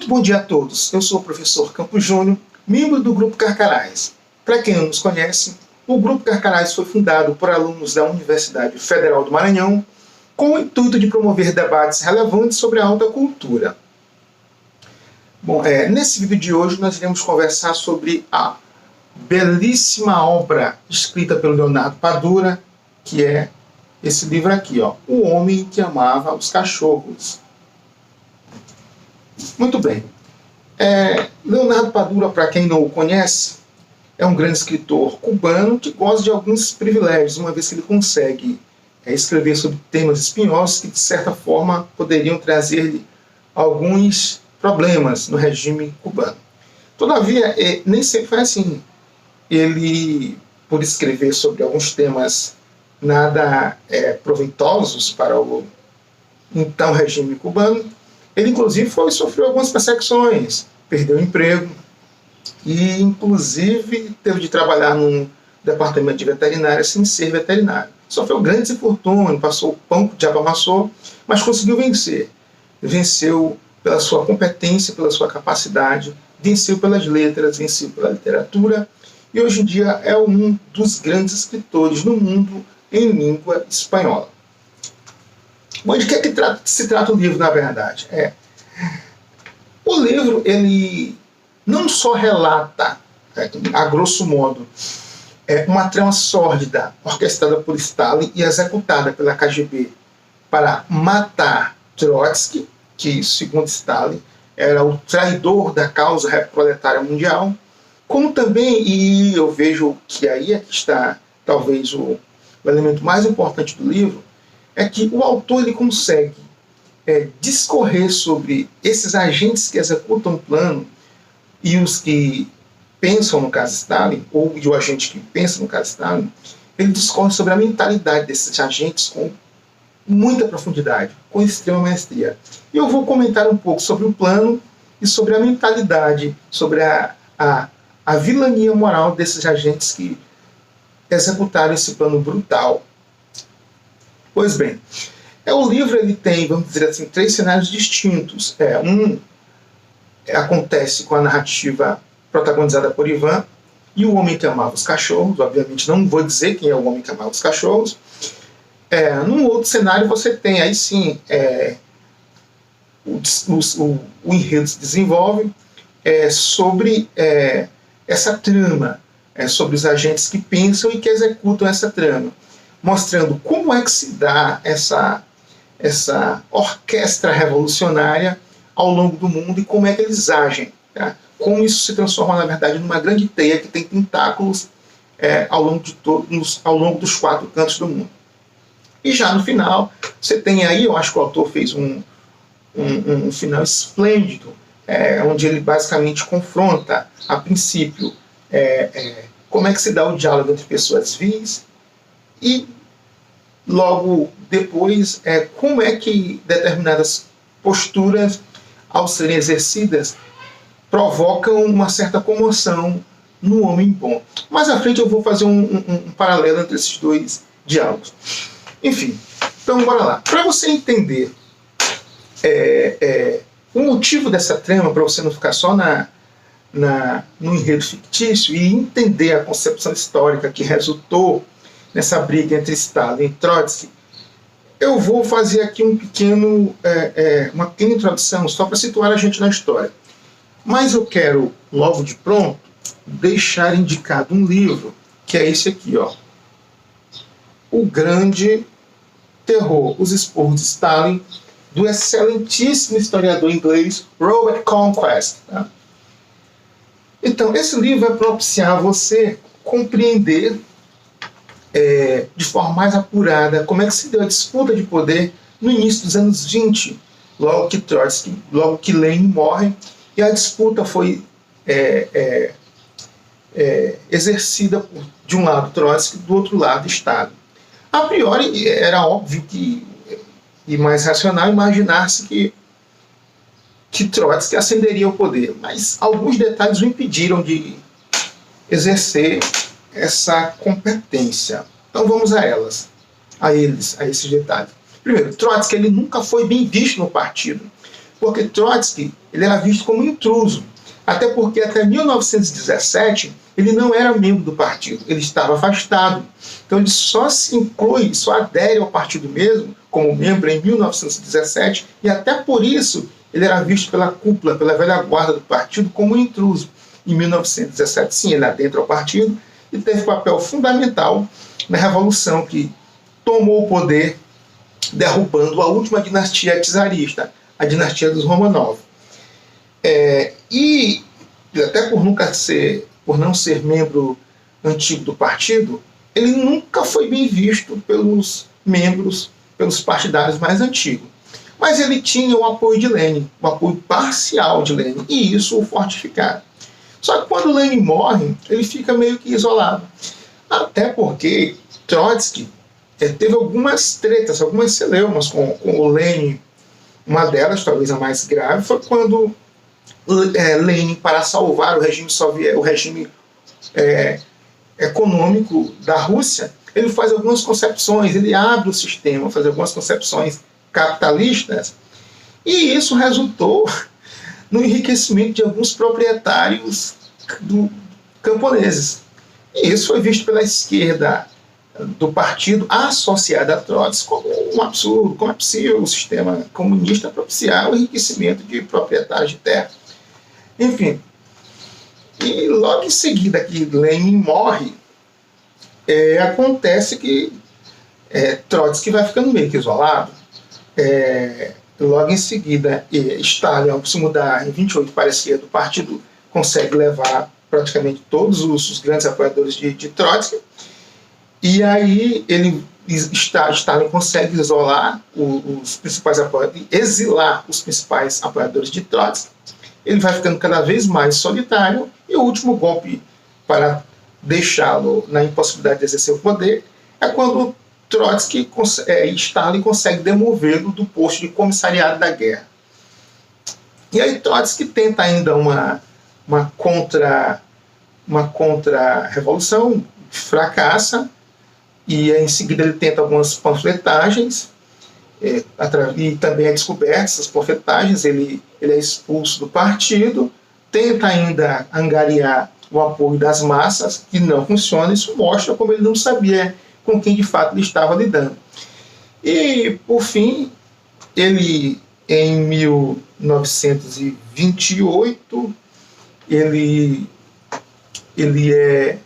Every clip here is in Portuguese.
Muito bom dia a todos. Eu sou o professor Campos Júnior, membro do Grupo Carcarás. Para quem não nos conhece, o Grupo Carcarás foi fundado por alunos da Universidade Federal do Maranhão com o intuito de promover debates relevantes sobre a alta cultura. Bom, nesse vídeo de hoje nós iremos conversar sobre a belíssima obra escrita pelo Leonardo Padura, que é esse livro aqui, ó, O Homem que Amava os Cachorros. Muito bem. Leonardo Padura, para quem não o conhece, é um grande escritor cubano que goza de alguns privilégios, uma vez que ele consegue escrever sobre temas espinhosos que, de certa forma, poderiam trazer-lhe alguns problemas no regime cubano. Todavia, nem sempre foi assim. Ele, por escrever sobre alguns temas nada proveitosos para o então regime cubano, ele inclusive sofreu algumas perseguições, perdeu o emprego e inclusive teve de trabalhar num departamento de veterinária sem ser veterinário. Sofreu grandes infortúnios, passou o pão que o diabo amassou, mas conseguiu vencer. Venceu pela sua competência, pela sua capacidade, venceu pelas letras, venceu pela literatura e hoje em dia é um dos grandes escritores no mundo em língua espanhola. Bom, de que se trata o livro, na verdade? O livro, ele não só relata, a grosso modo, uma trama sórdida orquestrada por Stalin e executada pela KGB para matar Trotsky, que, segundo Stalin, era o traidor da causa proletária mundial, como também, e eu vejo que aí é que está talvez o elemento mais importante do livro, é que o autor ele consegue discorrer sobre esses agentes que executam o plano e os que pensam no caso Stalin, ou o agente que pensa no caso Stalin, ele discorre sobre a mentalidade desses agentes com muita profundidade, com extrema maestria. E eu vou comentar um pouco sobre o plano e sobre a mentalidade, sobre a vilania moral desses agentes que executaram esse plano brutal. Pois bem, o livro ele tem, vamos dizer assim, 3 cenários distintos. Acontece com a narrativa protagonizada por Ivan e o Homem que Amava os Cachorros. Obviamente não vou dizer quem é o Homem que Amava os Cachorros. Num outro cenário você tem, aí sim, o enredo se desenvolve sobre essa trama, sobre os agentes que pensam e que executam essa trama, mostrando como é que se dá essa orquestra revolucionária ao longo do mundo e como é que eles agem. Tá? Como isso se transforma, na verdade, numa grande teia que tem tentáculos ao longo dos 4 cantos do mundo. E já no final, você tem aí, eu acho que o autor fez um final esplêndido, onde ele basicamente confronta, a princípio, como é que se dá o diálogo entre pessoas vis e logo depois como é que determinadas posturas, ao serem exercidas, provocam uma certa comoção no homem bom. Mais à frente eu vou fazer um paralelo entre esses 2 diálogos. Enfim, então bora lá. Para você entender o motivo dessa trama, para você não ficar só no enredo fictício e entender a concepção histórica que resultou nessa briga entre Stalin e Trotsky, eu vou fazer aqui uma pequena introdução só para situar a gente na história. Mas eu quero, logo de pronto, deixar indicado um livro, que é esse aqui, ó, O Grande Terror, Os Esporros de Stalin, do excelentíssimo historiador inglês Robert Conquest. Tá? Então, esse livro vai propiciar você compreender de forma mais apurada como é que se deu a disputa de poder no início dos anos 20, logo que Lenin morre, e a disputa foi exercida de um lado Trotsky, do outro lado Stalin. A priori era óbvio e mais racional imaginar-se que Trotsky ascenderia ao poder, mas alguns detalhes o impediram de exercer essa competência. Então vamos a esses detalhes. Primeiro, Trotsky ele nunca foi bem visto no partido, porque Trotsky ele era visto como intruso, até porque até 1917 ele não era membro do partido, ele estava afastado. Então ele só se inclui, só adere ao partido mesmo como membro em 1917, e até por isso ele era visto pela cúpula, pela velha guarda do partido como um intruso. Em 1917, sim, ele adentra ao partido e teve papel fundamental na revolução que tomou o poder, derrubando a última dinastia czarista, a dinastia dos Romanov. E até por não ser membro antigo do partido, ele nunca foi bem visto pelos membros, pelos partidários mais antigos. Mas ele tinha o apoio de Lenin, o apoio parcial de Lenin, e isso o fortificava. Só que quando Lenin morre, ele fica meio que isolado. Até porque Trotsky teve algumas tretas, algumas celeumas com o Lenin. Uma delas, talvez a mais grave, foi quando Lenin, para salvar o regime soviético, o regime econômico da Rússia, ele faz algumas concepções, ele abre o sistema, faz algumas concepções capitalistas, e isso resultou no enriquecimento de alguns proprietários camponeses. E isso foi visto pela esquerda do partido associado a Trotsky como um absurdo, como é possível o sistema comunista propiciar o enriquecimento de proprietários de terra. Enfim, e logo em seguida que Lenin morre, acontece que Trotsky vai ficando meio que isolado. Logo em seguida, Stalin, ao se mudar em 28 para a esquerda, o partido consegue levar praticamente todos os grandes apoiadores de Trotsky, e aí Stalin consegue isolar os principais apoiadores, exilar os principais apoiadores de Trotsky. Ele vai ficando cada vez mais solitário, e o último golpe para deixá-lo na impossibilidade de exercer o poder é quando Stalin consegue demovê-lo do posto de comissariado da guerra. E aí Trotsky tenta ainda uma contra-revolução, fracassa, e em seguida ele tenta algumas panfletagens, e também é descoberto essas panfletagens, ele é expulso do partido, tenta ainda angariar o apoio das massas, que não funciona. Isso mostra como ele não sabia com quem de fato ele estava lidando. E, por fim, ele, em 1928, ele é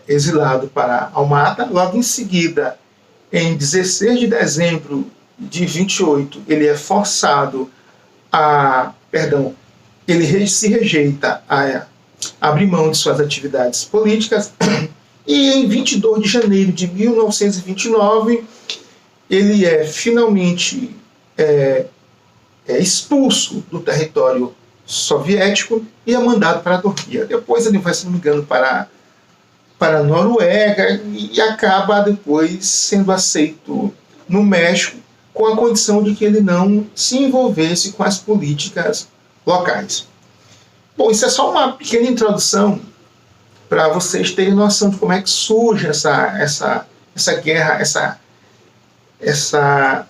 exilado para Almata. Logo em seguida, em 16 de dezembro de 28, ele é forçado ele se rejeita a abrir mão de suas atividades políticas, e em 22 de janeiro de 1929, ele é finalmente expulso do território soviético e é mandado para a Turquia. Depois ele vai, se não me engano, para a Noruega, e acaba depois sendo aceito no México, com a condição de que ele não se envolvesse com as políticas locais. Bom, isso é só uma pequena introdução para vocês terem noção de como é que surge essa guerra, essa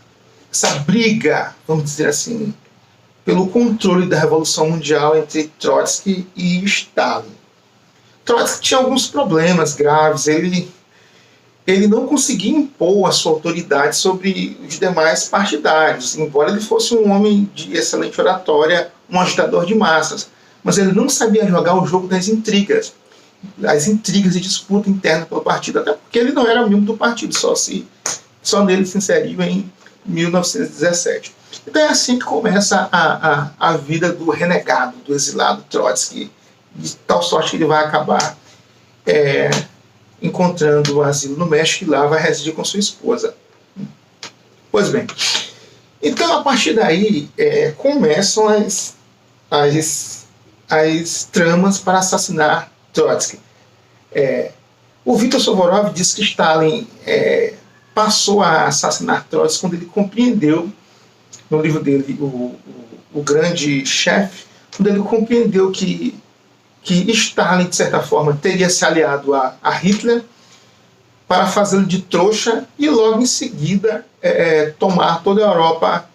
briga, vamos dizer assim, pelo controle da Revolução Mundial entre Trotsky e Stalin. Trotsky tinha alguns problemas graves. Ele não conseguia impor a sua autoridade sobre os demais partidários, embora ele fosse um homem de excelente oratória, um agitador de massas, mas ele não sabia jogar o jogo das intrigas, e disputa interna pelo partido, até porque ele não era membro do partido, só nele se inseriu em 1917. Então é assim que começa a vida do renegado, do exilado Trotsky, de tal sorte que ele vai acabar encontrando o asilo no México, e lá vai residir com sua esposa. Pois bem, então a partir daí começam as tramas para assassinar Trotsky. O Viktor Suvorov diz que Stalin passou a assassinar Trotsky quando ele compreendeu, no livro dele, o Grande Chefe, quando ele compreendeu que Stalin, de certa forma, teria se aliado a Hitler para fazê-lo de trouxa e logo em seguida tomar toda a Europa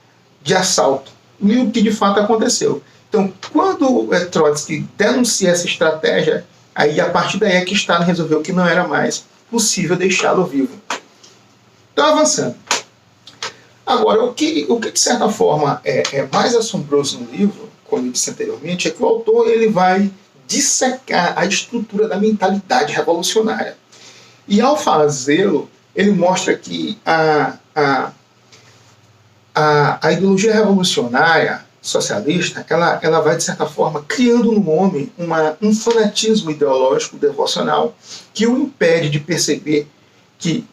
de assalto, e o que de fato aconteceu. Então, quando Trotsky denuncia essa estratégia, aí a partir daí é que Stalin resolveu que não era mais possível deixá-lo vivo. Então, avançando. Agora, o que de certa forma é mais assombroso no livro, como eu disse anteriormente, é que o autor ele vai dissecar a estrutura da mentalidade revolucionária. E ao fazê-lo, ele mostra que a ideologia revolucionária socialista, ela vai, de certa forma, criando no homem um fanatismo ideológico devocional que o impede de perceber que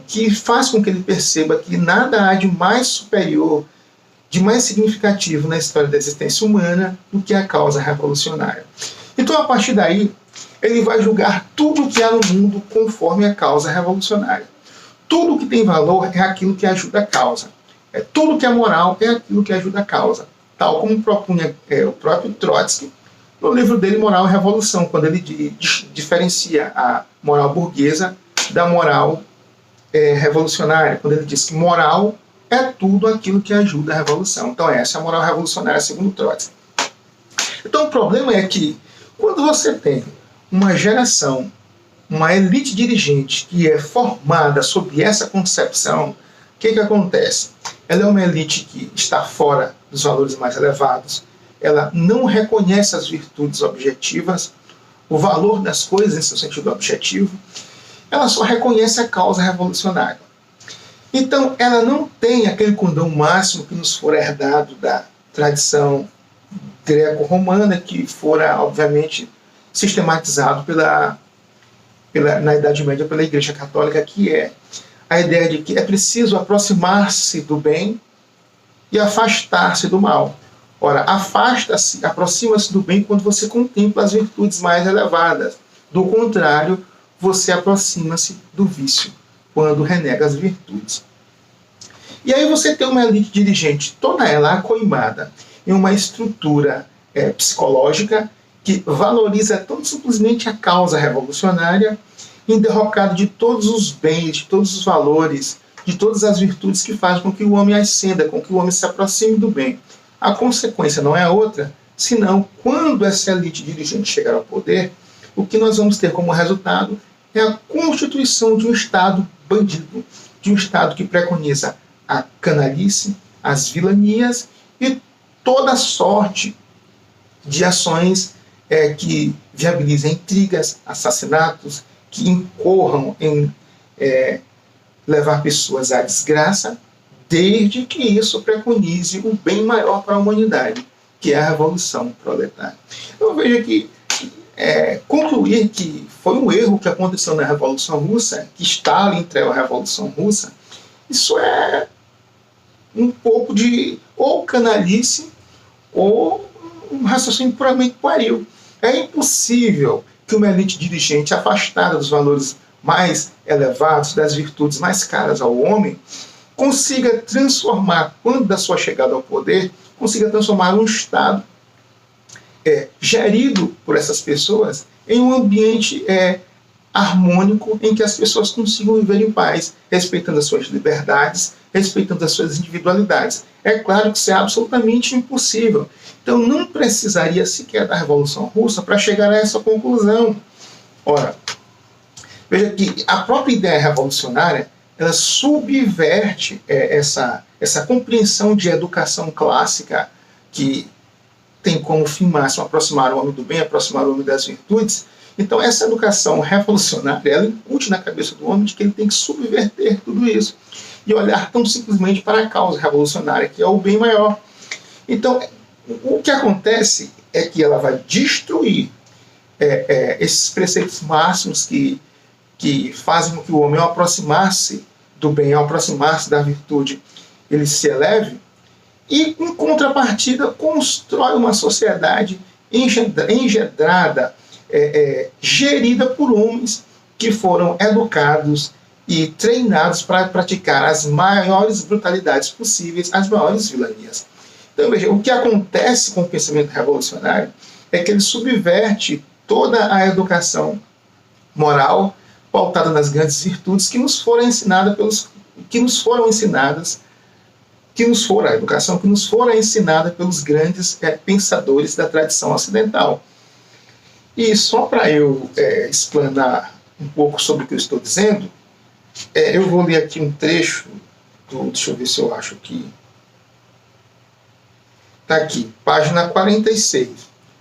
que faz com que ele perceba que nada há de mais superior, de mais significativo na história da existência humana do que a causa revolucionária. Então, a partir daí, ele vai julgar tudo o que há no mundo conforme a causa revolucionária. Tudo que tem valor é aquilo que ajuda a causa. Tudo que é moral é aquilo que ajuda a causa. Tal como propunha o próprio Trotsky no livro dele Moral e Revolução, quando ele diferencia a moral burguesa da moral revolucionária, quando ele diz que moral é tudo aquilo que ajuda a revolução. Então essa é a moral revolucionária segundo Trotsky. Então o problema é que quando você tem uma geração, uma elite dirigente que é formada sob essa concepção, o que acontece? Ela é uma elite que está fora dos valores mais elevados, ela não reconhece as virtudes objetivas, o valor das coisas em seu sentido objetivo, ela só reconhece a causa revolucionária. Então, ela não tem aquele condão máximo que nos for herdado da tradição greco-romana, que fora, obviamente, sistematizado na Idade Média pela Igreja Católica, que é a ideia de que é preciso aproximar-se do bem e afastar-se do mal. Ora, aproxima-se do bem quando você contempla as virtudes mais elevadas. Do contrário, você aproxima-se do vício, quando renega as virtudes. E aí você tem uma elite dirigente, toda ela acoimada em uma estrutura psicológica que valoriza tão simplesmente a causa revolucionária, em derrocado de todos os bens, de todos os valores, de todas as virtudes que fazem com que o homem ascenda, com que o homem se aproxime do bem. A consequência não é outra, senão, quando essa elite dirigente chegar ao poder, o que nós vamos ter como resultado é a constituição de um Estado bandido, de um Estado que preconiza a canalice, as vilanias e toda sorte de ações que viabilizem intrigas, assassinatos, que incorram em levar pessoas à desgraça, desde que isso preconize o bem maior para a humanidade, que é a Revolução Proletária. Eu vejo que concluir que foi um erro que aconteceu na Revolução Russa, que Stalin traiu a Revolução Russa, isso é um pouco de ou canalice ou um raciocínio puramente pueril. É impossível que uma elite dirigente afastada dos valores mais elevados, das virtudes mais caras ao homem, consiga transformar, quando da sua chegada ao poder, consiga transformar um Estado gerido por essas pessoas em um ambiente harmônico em que as pessoas consigam viver em paz, respeitando as suas liberdades, respeitando as suas individualidades. É claro que isso é absolutamente impossível. Então não precisaria sequer da Revolução Russa para chegar a essa conclusão. Ora, veja que a própria ideia revolucionária ela subverte essa compreensão de educação clássica que tem como fim máximo aproximar o homem do bem, aproximar o homem das virtudes. Então essa educação revolucionária, ela incute na cabeça do homem de que ele tem que subverter tudo isso e olhar tão simplesmente para a causa revolucionária, que é o bem maior. Então, o que acontece é que ela vai destruir esses preceitos máximos que fazem com que o homem, ao aproximar-se do bem, ao aproximar-se da virtude, ele se eleve, e, em contrapartida, constrói uma sociedade engendrada, gerida por homens que foram educados e treinados para praticar as maiores brutalidades possíveis, as maiores vilanias. Então, veja, o que acontece com o pensamento revolucionário é que ele subverte toda a educação moral pautada nas grandes virtudes que nos foram ensinadas a educação que nos fora ensinada pelos grandes pensadores da tradição ocidental. E só para eu explanar um pouco sobre o que eu estou dizendo, eu vou ler aqui um trecho deixa eu ver se eu acho que está aqui, página 46.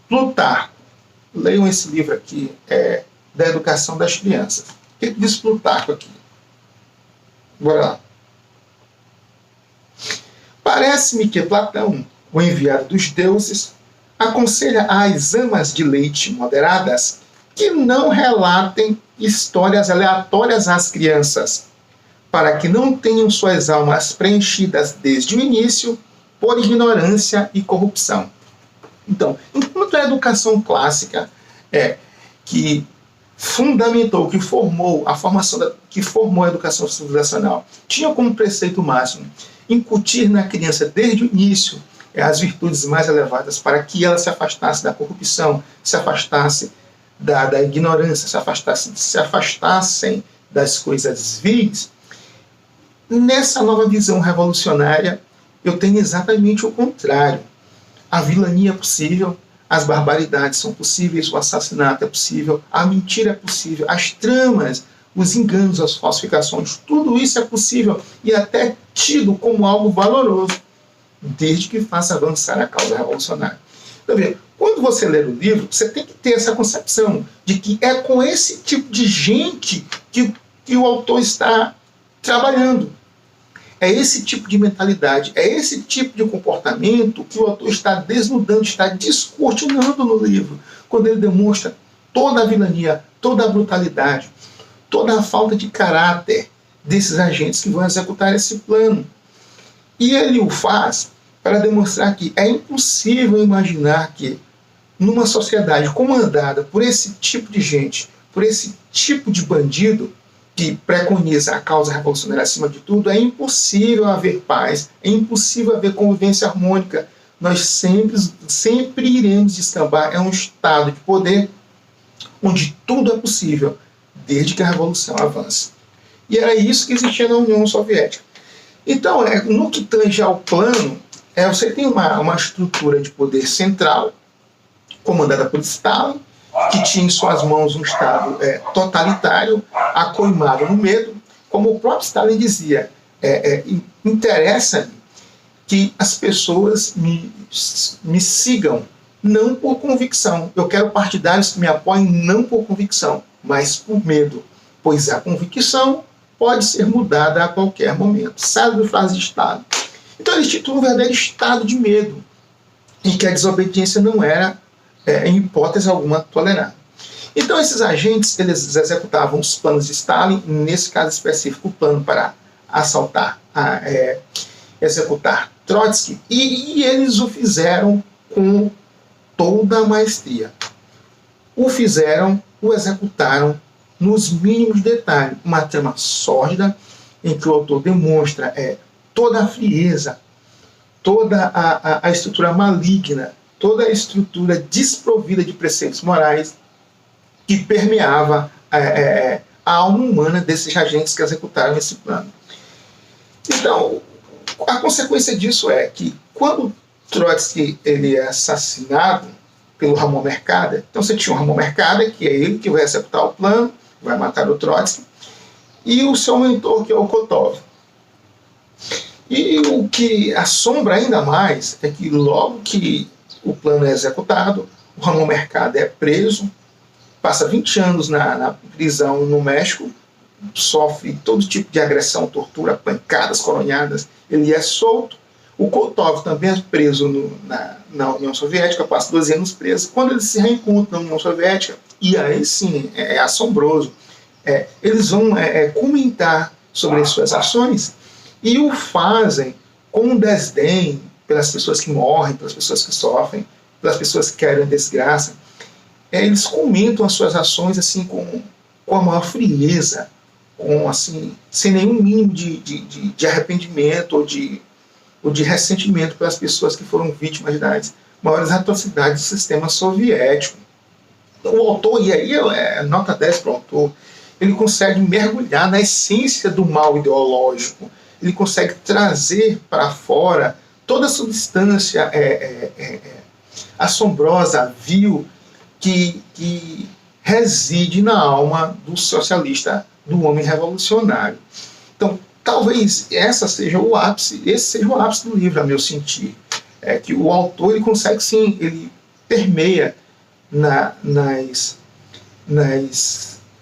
Plutarco. Leiam esse livro aqui, da educação das crianças. O que diz Plutarco aqui? Bora lá. Parece-me que Platão, o enviado dos deuses, aconselha às amas de leite moderadas que não relatem histórias aleatórias às crianças, para que não tenham suas almas preenchidas desde o início por ignorância e corrupção. Então, enquanto a educação clássica que fundamentou, que formou a educação civilizacional, tinha como preceito máximo incutir na criança desde o início as virtudes mais elevadas para que ela se afastasse da corrupção, se afastasse da ignorância, se afastassem das coisasvis. Nessa nova visão revolucionária, eu tenho exatamente o contrário. A vilania é possível, as barbaridades são possíveis, o assassinato é possível, a mentira é possível, as tramas, os enganos, as falsificações, tudo isso é possível e até tido como algo valoroso, desde que faça avançar a causa revolucionária. Então, quando você ler o livro, você tem que ter essa concepção de que é com esse tipo de gente que o autor está trabalhando. É esse tipo de mentalidade, é esse tipo de comportamento que o autor está desnudando, está descortinando no livro, quando ele demonstra toda a vilania, toda a brutalidade, toda a falta de caráter desses agentes que vão executar esse plano. E ele o faz para demonstrar que é impossível imaginar que, numa sociedade comandada por esse tipo de gente, por esse tipo de bandido, que preconiza a causa revolucionária acima de tudo, é impossível haver paz, é impossível haver convivência harmônica. Nós sempre iremos descambar. É um estado de poder onde tudo é possível, desde que a revolução avance. E era isso que existia na União Soviética. Então, no que tange ao plano, você tem uma estrutura de poder central, comandada por Stalin, que tinha em suas mãos um Estado totalitário, acoimado no medo. Como o próprio Stalin dizia, interessa-me que as pessoas me sigam, não por convicção. Eu quero partidários que me apoiem não por convicção, mas por medo, pois a convicção pode ser mudada a qualquer momento. Célebre frase de Stalin. Então ele instituiu um verdadeiro estado de medo, em que a desobediência não era, em hipótese alguma, tolerada. Então esses agentes, eles executavam os planos de Stalin, nesse caso específico, o plano para assaltar, executar Trotsky, e eles o fizeram com toda a maestria. O executaram nos mínimos detalhes. Uma trama sórdida, em que o autor demonstra toda a frieza, toda a estrutura maligna, toda a estrutura desprovida de preceitos morais que permeava a alma humana desses agentes que executaram esse plano. Então, a consequência disso é que, quando Trotsky ele é assassinado pelo Ramon Mercader, então você tinha o Ramon Mercader, que é ele que vai executar o plano, vai matar o Trotsky, e o seu mentor, que é o Kotov. E o que assombra ainda mais é que, logo que o plano é executado, o Ramon Mercader é preso, passa 20 anos na prisão no México, sofre todo tipo de agressão, tortura, pancadas, coronhadas, ele é solto. O Kotov também é preso na União Soviética, passa 12 anos preso. Quando eles se reencontram na União Soviética, e aí sim, é assombroso, eles vão comentar sobre as suas ações e o fazem com um desdém pelas pessoas que morrem, pelas pessoas que sofrem, pelas pessoas que querem desgraça. Eles comentam as suas ações assim com a maior frieza, assim, sem nenhum mínimo de arrependimento ou de ressentimento pelas pessoas que foram vítimas das maiores atrocidades do sistema soviético. O autor, e aí nota 10 para o autor, ele consegue mergulhar na essência do mal ideológico. ele consegue trazer para fora toda a substância assombrosa, vil, que reside na alma do socialista, do homem revolucionário. Então, talvez esse seja o ápice do livro, a meu sentir. É que o autor ele consegue, sim, ele permeia nas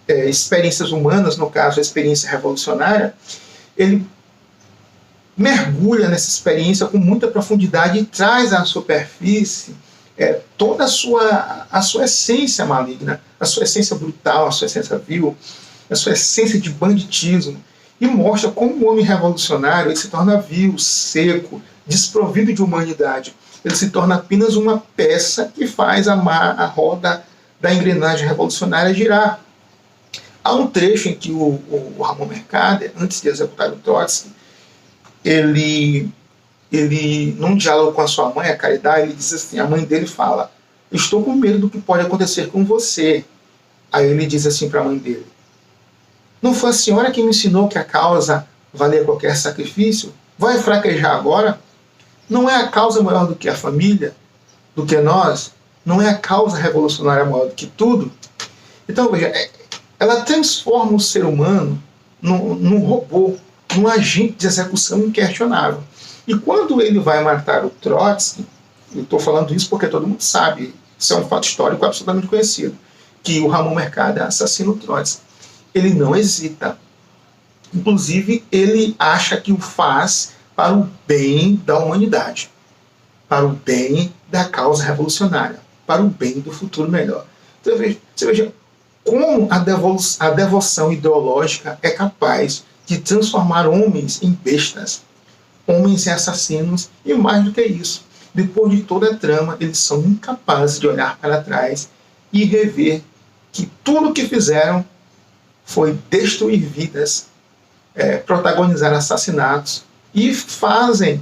experiências humanas, no caso, a experiência revolucionária, ele mergulha nessa experiência com muita profundidade e traz à superfície toda a sua essência maligna, a sua essência brutal, a sua essência vil, a sua essência de banditismo, e mostra como o homem revolucionário ele se torna vil, seco, desprovido de humanidade. Ele se torna apenas uma peça que faz a roda da engrenagem revolucionária girar. Há um trecho em que o Ramon Mercader, antes de executar o Trotsky, ele, num diálogo com a sua mãe, a Caridade, ele diz assim, a mãe dele fala, estou com medo do que pode acontecer com você. Aí ele diz assim para a mãe dele, não foi a senhora que me ensinou que a causa valia qualquer sacrifício? Vai fraquejar agora? Não é a causa maior do que a família, do que nós? Não é a causa revolucionária maior do que tudo? Então, veja, ela transforma o ser humano num robô, num agente de execução inquestionável. E quando ele vai matar o Trotsky, eu estou falando isso porque todo mundo sabe, isso é um fato histórico absolutamente conhecido, que o Ramon Mercader assassina o Trotsky. Ele não hesita. Inclusive, ele acha que o faz para o bem da humanidade, para o bem da causa revolucionária, para o bem do futuro melhor. Então, você veja como a devoção ideológica é capaz de transformar homens em bestas, homens em assassinos, e mais do que isso, depois de toda a trama, eles são incapazes de olhar para trás e rever que tudo o que fizeram foi destruir vidas, protagonizar assassinatos, e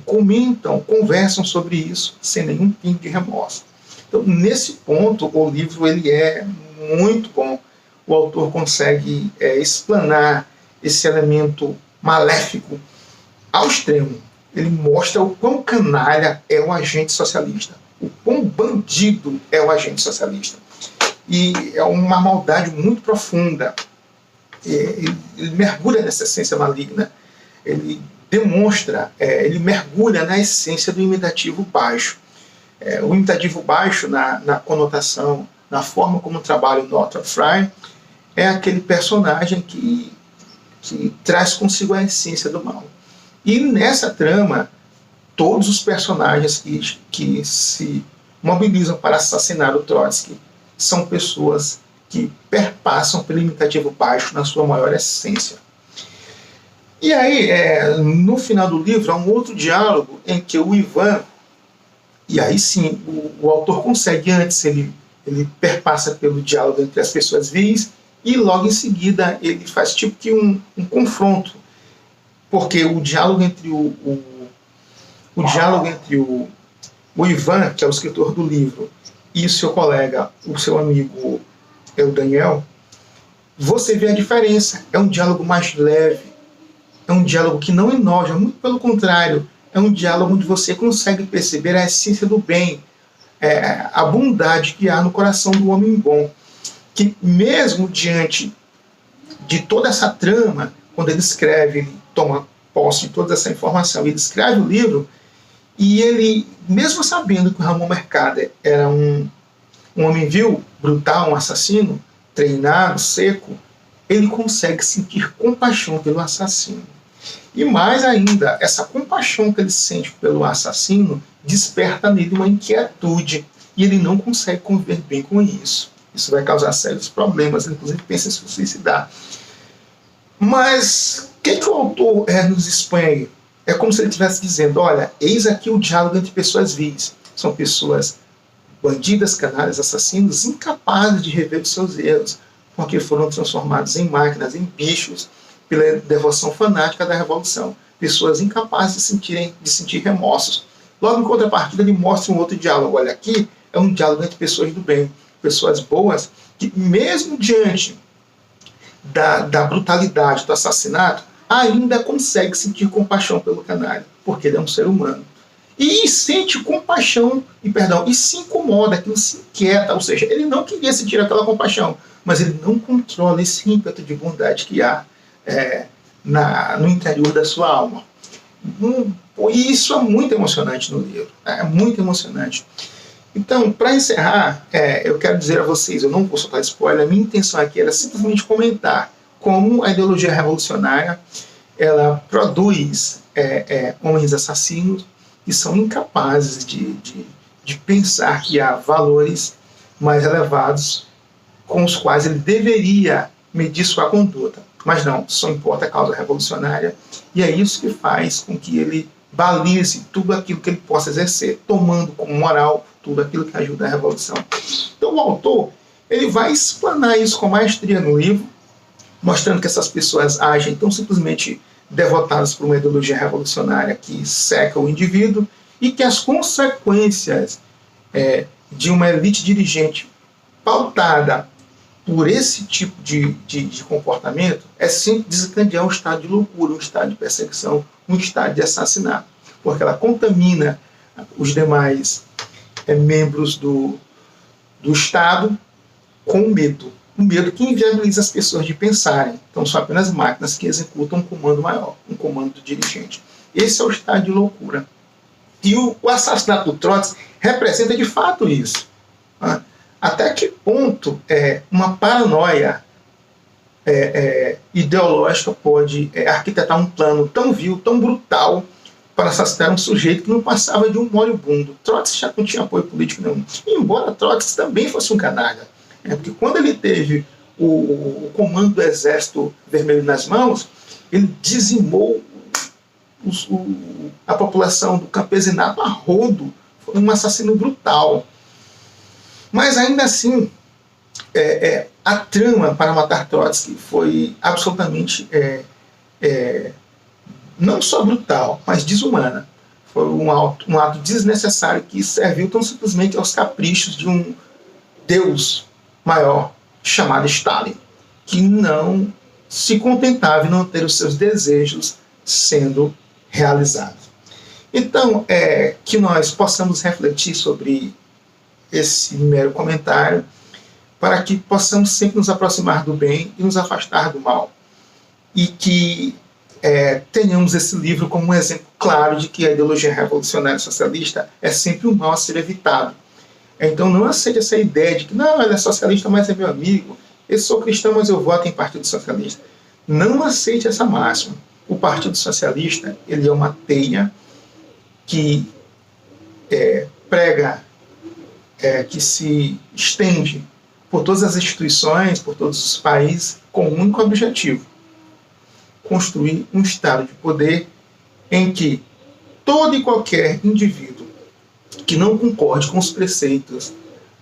comentam, conversam sobre isso sem nenhum pingo de remorso. Então, nesse ponto, o livro ele é muito bom. O autor consegue explanar esse elemento maléfico ao extremo. Ele mostra o quão canalha é o agente socialista, o quão bandido é o agente socialista. E é uma maldade muito profunda. Ele mergulha nessa essência maligna. Ele demonstra, ele mergulha na essência do imitativo baixo. O imitativo baixo, na conotação, na forma como trabalha o Northrop Frye, é aquele personagem que traz consigo a essência do mal. E nessa trama, todos os personagens que se mobilizam para assassinar o Trotsky são pessoas que perpassam pelo imitativo baixo na sua maior essência. E aí, no final do livro, há um outro diálogo em que o Ivan, e aí sim, o autor consegue antes, ele perpassa pelo diálogo entre as pessoasvis, e logo em seguida ele faz tipo que um confronto, porque o diálogo entre o Ivan, que é o escritor do livro, e o seu colega, o seu amigo, o Daniel, você vê a diferença. É um diálogo mais leve, é um diálogo que não enoja, muito pelo contrário, é um diálogo onde você consegue perceber a essência do bem, a bondade que há no coração do homem bom, que mesmo diante de toda essa trama, quando ele escreve, ele toma posse de toda essa informação, ele escreve o livro, e ele, mesmo sabendo que o Ramon Mercader era um homem vil, brutal, um assassino, treinado, seco, ele consegue sentir compaixão pelo assassino. E mais ainda, essa compaixão que ele sente pelo assassino desperta nele uma inquietude, e ele não consegue conviver bem com isso. Isso vai causar sérios problemas, ele inclusive pensa em se suicidar. Mas o que o autor nos expõe aí? É como se ele estivesse dizendo, olha, eis aqui o diálogo entre pessoas vis. São pessoas bandidas, canalhas, assassinos, incapazes de rever os seus erros, porque foram transformados em máquinas, em bichos, pela devoção fanática da revolução. Pessoas incapazes de sentir remorsos. Logo em contrapartida, ele mostra um outro diálogo. Olha, aqui é um diálogo entre pessoas do bem, pessoas boas, que mesmo diante da brutalidade do assassinato, ainda consegue sentir compaixão pelo canalha, porque ele é um ser humano. E sente compaixão, e se incomoda, aquilo se inquieta, ou seja, ele não queria sentir aquela compaixão, mas ele não controla esse ímpeto de bondade que há no interior da sua alma. E isso é muito emocionante no livro, é muito emocionante. Então, para encerrar, eu quero dizer a vocês, eu não vou soltar spoiler, a minha intenção aqui era simplesmente comentar como a ideologia revolucionária ela produz homens assassinos que são incapazes de pensar que há valores mais elevados com os quais ele deveria medir sua conduta. Mas não, só importa a causa revolucionária, e é isso que faz com que ele balize tudo aquilo que ele possa exercer, tomando como moral tudo aquilo que ajuda a revolução. Então o autor ele vai explanar isso com maestria no livro, mostrando que essas pessoas agem tão simplesmente devotadas por uma ideologia revolucionária que seca o indivíduo e que as consequências de uma elite dirigente pautada por esse tipo de comportamento é sempre desencadear um estado de loucura, um estado de perseguição, um estado de assassinato, porque ela contamina os demais membros do Estado com medo. Um medo que inviabiliza as pessoas de pensarem. Então são apenas máquinas que executam um comando maior, um comando do dirigente. Esse é o estado de loucura. E o assassinato do Trotsky representa de fato isso. Até que ponto uma paranoia ideológica pode arquitetar um plano tão vil, tão brutal, para assassinar um sujeito que não passava de um moribundo. Trotsky já não tinha apoio político nenhum. Embora Trotsky também fosse um canalha. Porque quando ele teve o comando do Exército Vermelho nas mãos, ele dizimou a população do campesinato a rodo. Foi um assassino brutal. Mas ainda assim, a trama para matar Trotsky foi absolutamente não só brutal, mas desumana. Foi um ato desnecessário que serviu tão simplesmente aos caprichos de um Deus maior chamado Stalin, que não se contentava em não ter os seus desejos sendo realizados. Então, que nós possamos refletir sobre esse mero comentário, para que possamos sempre nos aproximar do bem e nos afastar do mal. E que tenhamos esse livro como um exemplo claro de que a ideologia revolucionária socialista é sempre um mal a ser evitado. Então não aceite essa ideia de que não, ele é socialista, mas é meu amigo. Eu sou cristão, mas eu voto em Partido Socialista. Não aceite essa máxima. O Partido Socialista ele é uma teia que prega, que se estende por todas as instituições, por todos os países, com um único objetivo: construir um estado de poder em que todo e qualquer indivíduo que não concorde com os preceitos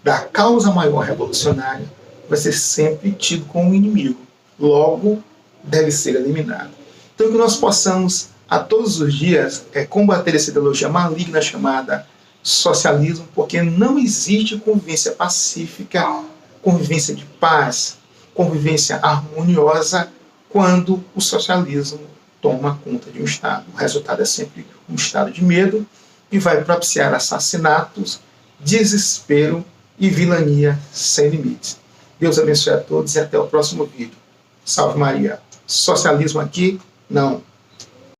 da causa maior revolucionária vai ser sempre tido como inimigo. Logo, deve ser eliminado. Então, que nós possamos, a todos os dias, combater essa ideologia maligna chamada socialismo, porque não existe convivência pacífica, convivência de paz, convivência harmoniosa quando o socialismo toma conta de um Estado. O resultado é sempre um estado de medo que vai propiciar assassinatos, desespero e vilania sem limites. Deus abençoe a todos e até o próximo vídeo. Salve Maria. Socialismo aqui? Não.